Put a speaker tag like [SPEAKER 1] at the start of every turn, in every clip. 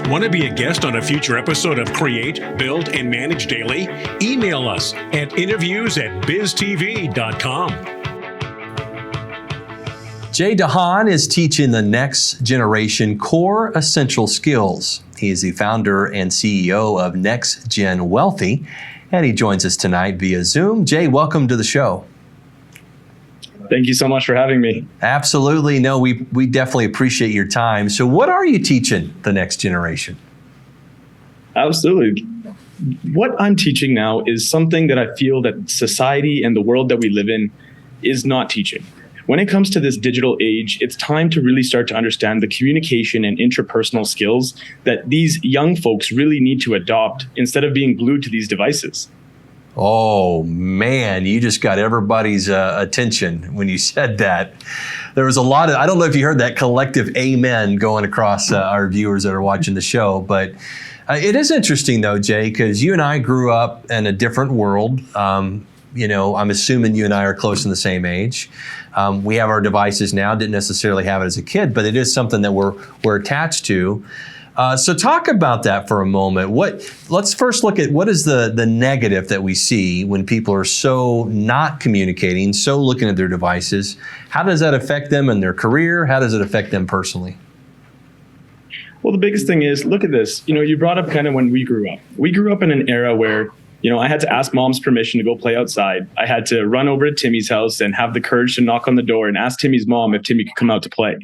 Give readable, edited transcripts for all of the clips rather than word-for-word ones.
[SPEAKER 1] Want to be a guest on a future episode of Create, Build, and Manage Daily? Email us at interviews@biztv.com.
[SPEAKER 2] Jay DeHaan is teaching the next generation core essential skills. He is the founder and CEO of NextGen Wealthy, and he joins us tonight via Zoom. Jay, welcome to the show.
[SPEAKER 3] Thank you so much for having me.
[SPEAKER 2] Absolutely. No, we definitely appreciate your time. So what are you teaching the next generation?
[SPEAKER 3] Absolutely. What I'm teaching now is something that I feel that society and the world that we live in is not teaching. When it comes to this digital age, it's time to really start to understand the communication and interpersonal skills that these young folks really need to adopt instead of being glued to these devices.
[SPEAKER 2] Oh, man, you just got everybody's attention when you said that. There was a lot of, I don't know if you heard that collective amen going across our viewers that are watching the show, but it is interesting though, Jay, because you and I grew up in a different world. I'm assuming you and I are close in the same age. We have our devices now, didn't necessarily have it as a kid, but it is something that we're attached to. So talk about that for a moment. Let's first look at what is the negative that we see when people are so not communicating, so looking at their devices. How does that affect them in their career? How does it affect them personally?
[SPEAKER 3] Well, the biggest thing is, look at this. You brought up kind of when we grew up. We grew up in an era where, I had to ask mom's permission to go play outside. I had to run over to Timmy's house and have the courage to knock on the door and ask Timmy's mom if Timmy could come out to play.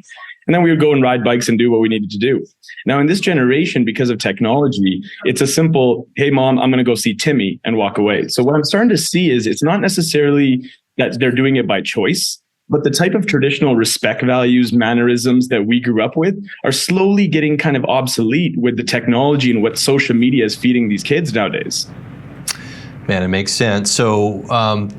[SPEAKER 3] And then we would go and ride bikes and do what we needed to do. Now, in this generation, because of technology, it's a simple, hey, mom, I'm going to go see Timmy and walk away. So what I'm starting to see is it's not necessarily that they're doing it by choice, but the type of traditional respect values, mannerisms that we grew up with are slowly getting kind of obsolete with the technology and what social media is feeding these kids nowadays.
[SPEAKER 2] Man, it makes sense. So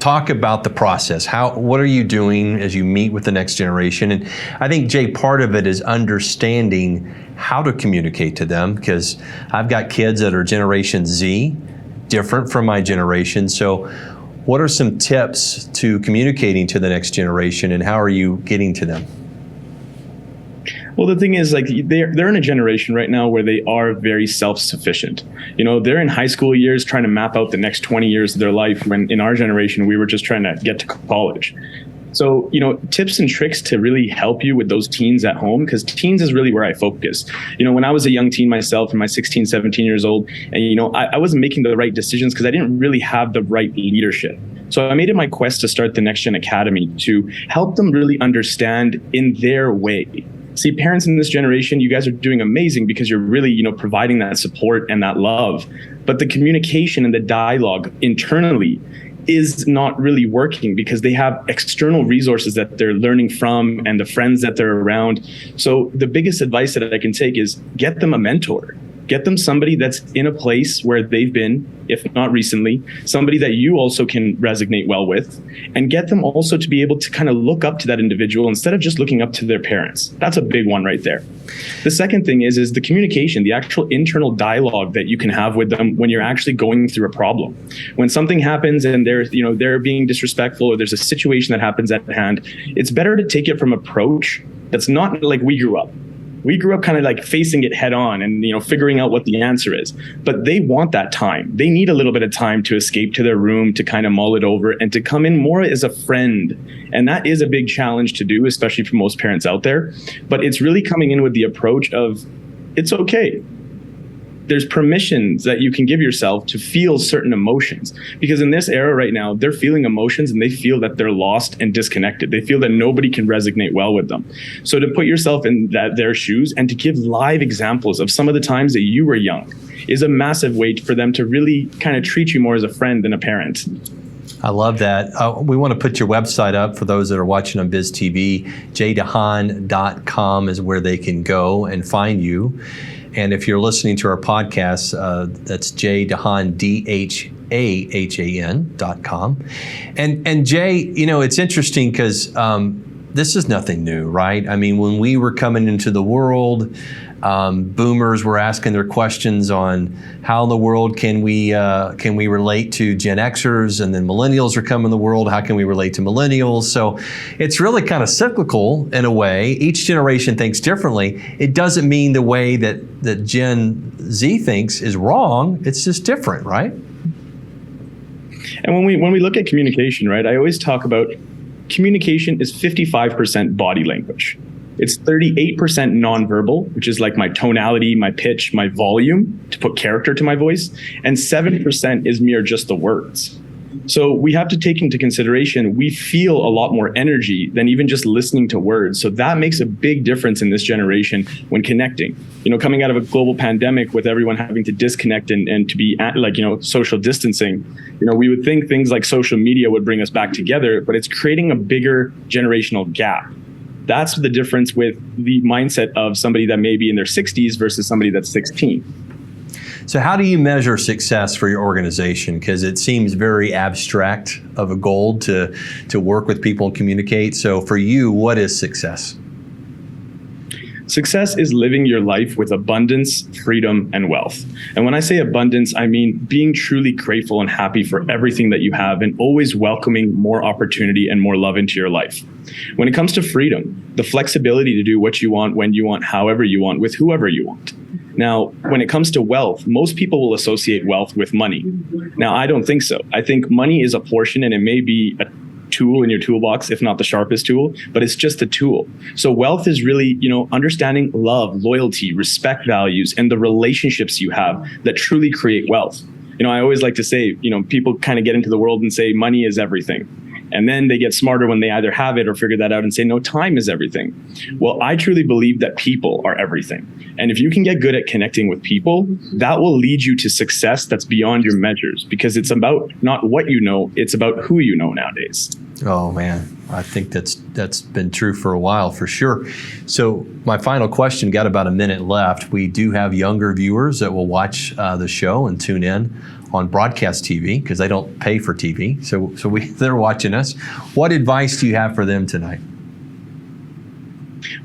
[SPEAKER 2] talk about the process. What are you doing as you meet with the next generation? And I think, Jay, part of it is understanding how to communicate to them, because I've got kids that are Generation Z, different from my generation. So what are some tips to communicating to the next generation, and how are you getting to them?
[SPEAKER 3] Well, the thing is, they're in a generation right now where they are very self-sufficient. They're in high school years trying to map out the next 20 years of their life, when in our generation, we were just trying to get to college. So, tips and tricks to really help you with those teens at home, because teens is really where I focus. When I was a young teen myself, in my 16, 17 years old, and, I wasn't making the right decisions because I didn't really have the right leadership. So I made it my quest to start the NextGen Academy to help them really understand in their way. See, parents in this generation, you guys are doing amazing because you're really, providing that support and that love. But the communication and the dialogue internally is not really working because they have external resources that they're learning from and the friends that they're around. So the biggest advice that I can take is get them a mentor. Get them somebody that's in a place where they've been, if not recently, somebody that you also can resonate well with, and get them also to be able to kind of look up to that individual instead of just looking up to their parents. That's a big one right there. The second thing is the communication, the actual internal dialogue that you can have with them when you're actually going through a problem. When something happens and they're being disrespectful, or there's a situation that happens at hand, it's better to take it from an approach that's not like we grew up. We grew up kind of like facing it head on and, figuring out what the answer is. But they want that time. They need a little bit of time to escape to their room, to kind of mull it over, and to come in more as a friend. And that is a big challenge to do, especially for most parents out there. But it's really coming in with the approach of, it's okay. There's permissions that you can give yourself to feel certain emotions, because in this era right now, they're feeling emotions and they feel that they're lost and disconnected. They feel that nobody can resonate well with them. So to put yourself in their shoes and to give live examples of some of the times that you were young is a massive way for them to really kind of treat you more as a friend than a parent.
[SPEAKER 2] I love that. We want to put your website up for those that are watching on Biz TV. jdehaan.com is where they can go and find you. And if you're listening to our podcast, that's jdehaan, DHAHAN.com. And Jay, it's interesting because this is nothing new, right? I mean, when we were coming into the world, Boomers were asking their questions on how in the world can we relate to Gen Xers, and then millennials are coming in the world. How can we relate to millennials? So it's really kind of cyclical in a way. Each generation thinks differently. It doesn't mean the way that Gen Z thinks is wrong. It's just different, right?
[SPEAKER 3] And when we look at communication, right, I always talk about communication is 55% body language. It's 38% nonverbal, which is like my tonality, my pitch, my volume to put character to my voice. And 7% is mere just the words. So we have to take into consideration, we feel a lot more energy than even just listening to words. So that makes a big difference in this generation when connecting. Coming out of a global pandemic with everyone having to disconnect and to be social distancing, we would think things like social media would bring us back together, but it's creating a bigger generational gap. That's the difference with the mindset of somebody that may be in their 60s versus somebody that's 16.
[SPEAKER 2] So how do you measure success for your organization? Because it seems very abstract of a goal to work with people and communicate. So for you, what is success?
[SPEAKER 3] Success is living your life with abundance, freedom, and wealth. And when I say abundance, I mean being truly grateful and happy for everything that you have and always welcoming more opportunity and more love into your life. When it comes to freedom, the flexibility to do what you want, when you want, however you want, with whoever you want. Now, when it comes to wealth, most people will associate wealth with money. Now, I don't think so. I think money is a portion, and it may be a tool in your toolbox, if not the sharpest tool, but it's just a tool. So wealth is really, understanding love, loyalty, respect values, and the relationships you have that truly create wealth. I always like to say, people kind of get into the world and say money is everything. And then they get smarter when they either have it or figure that out and say, no, time is everything. Well, I truly believe that people are everything. And if you can get good at connecting with people, that will lead you to success that's beyond your measures, because it's about not what you know, it's about who you know nowadays.
[SPEAKER 2] Oh, man. I think that's been true for a while, for sure. So my final question, got about a minute left. We do have younger viewers that will watch the show and tune in on broadcast TV because they don't pay for TV. So they're watching us. What advice do you have for them tonight?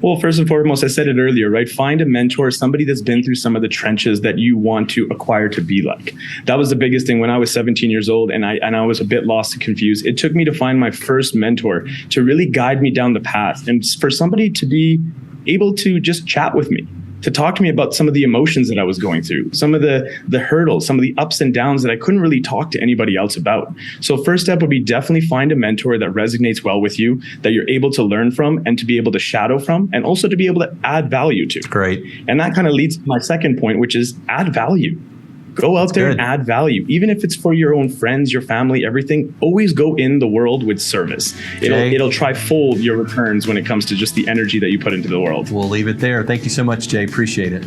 [SPEAKER 3] Well, first and foremost, I said it earlier, right? Find a mentor, somebody that's been through some of the trenches that you want to acquire to be like. That was the biggest thing when I was 17 years old and I was a bit lost and confused. It took me to find my first mentor to really guide me down the path and for somebody to be able to just chat with me, to talk to me about some of the emotions that I was going through, some of the hurdles, some of the ups and downs that I couldn't really talk to anybody else about. So first step would be definitely find a mentor that resonates well with you, that you're able to learn from and to be able to shadow from, and also to be able to add value to.
[SPEAKER 2] Great.
[SPEAKER 3] And that kind of leads to my second point, which is add value. Go out there and add value. Even if it's for your own friends, your family, everything, always go in the world with service. It'll trifold your returns when it comes to just the energy that you put into the world.
[SPEAKER 2] We'll leave it there. Thank you so much, Jay. Appreciate it.